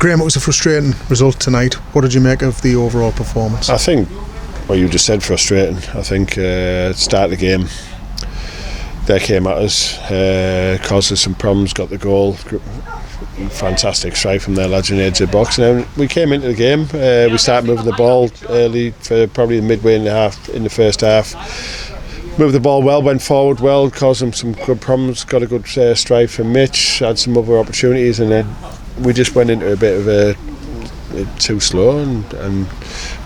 Graeme, it was a frustrating result tonight. What did you make of the overall performance? I think what you just said, frustrating. I think start of the game, they came at us, caused us some problems, got the goal. Fantastic strike from their lads in the edge of the box. And then we came into the game, we started moving the ball early for probably midway in the first half. Moved the ball well, went forward well, caused them some good problems, got a good strike from Mitch, had some other opportunities, and then we just went into a bit of a too slow, and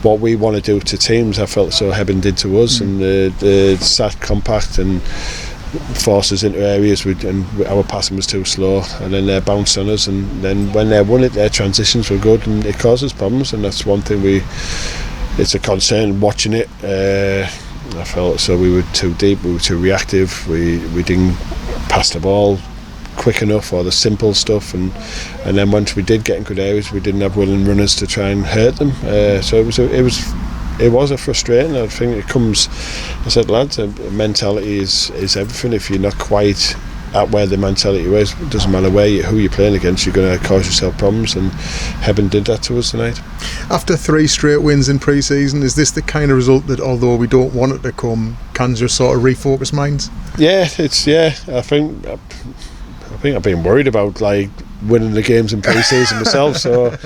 what we want to do to teams, I felt so Hebburn did to us, and the sat compact and forced us into areas and our passing was too slow, and then they bounced on us, and then when they won it, their transitions were good, and it caused us problems, and that's one thing it's a concern watching it. I felt so we were too deep, we were too reactive, we didn't pass the ball quick enough, or the simple stuff, and then once we did get in good areas, we didn't have willing runners to try and hurt them. So it was a frustrating. I think it comes, I said, lads, mentality is everything. If you're not quite at where the mentality is, it doesn't matter who you're playing against, you're going to cause yourself problems, and Hebburn did that to us tonight. After 3 straight wins in pre-season, is this the kind of result that, although we don't want it to come, can just sort of refocus minds? I think I've been worried about like winning the games in pre-season myself, so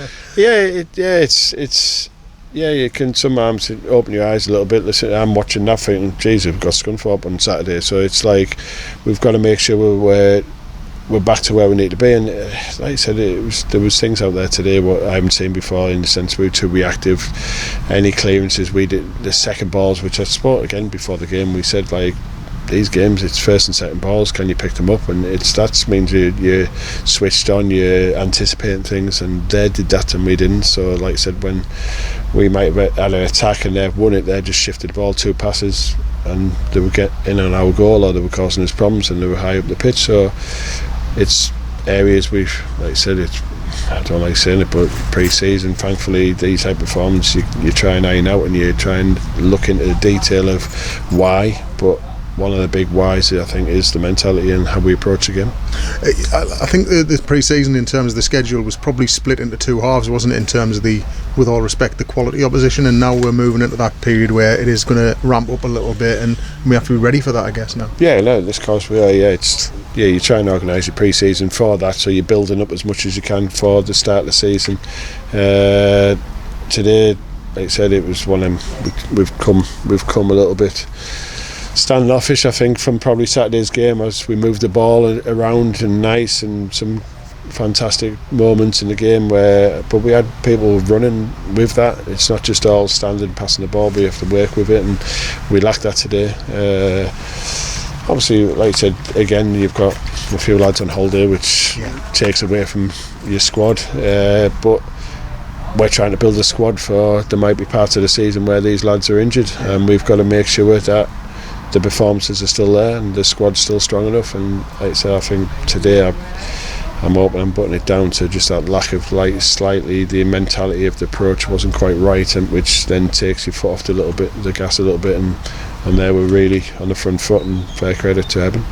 you can sometimes open your eyes a little bit. Listen, I'm watching that thinking, geez, we've got Scunthorpe on Saturday, so it's like we've got to make sure we're back to where we need to be. And like I said, there was things out there today what I haven't seen before, in the sense we were too reactive. Any clearances we did, the second balls, which I spoke again before the game, we said, like, these games, it's first and second balls, can you pick them up? And that means you're switched on, you're anticipating things, and they did that and we didn't. So like I said, when we might have had an attack and they've won it, they just shifted the ball 2 passes and they would get in on our goal, or they were causing us problems, and they were high up the pitch. So it's areas like I said, I don't like saying it, but pre-season, thankfully, these type of performances you try and iron out, and you try and look into the detail of why. But one of the big whys, I think, is the mentality and how we approach the game. I think the pre-season, in terms of the schedule, was probably split into 2 halves, wasn't it, in terms of with all respect, the quality opposition, and now we're moving into that period where it is going to ramp up a little bit, and we have to be ready for that, I guess, now. Yeah, no, this course we are, you try and organise your pre-season for that, so you're building up as much as you can for the start of the season. Today, like I said, it was one of them, we've come a little bit standoffish, I think, from probably Saturday's game, as we moved the ball around and nice, and some fantastic moments in the game but we had people running with that. It's not just all standing passing the ball, but you have to work with it, and we lacked that today. Obviously, like I said, again, you've got a few lads on holiday, which takes away from your squad, but we're trying to build a squad for there might be parts of the season where these lads are injured, and we've got to make sure that the performances are still there and the squad's still strong enough. And like I say, I think today I'm hoping I'm putting it down to just that lack of, like, slightly the mentality of the approach wasn't quite right, and which then takes your foot off the gas a little bit, and there we're really on the front foot, and fair credit to Hebburn.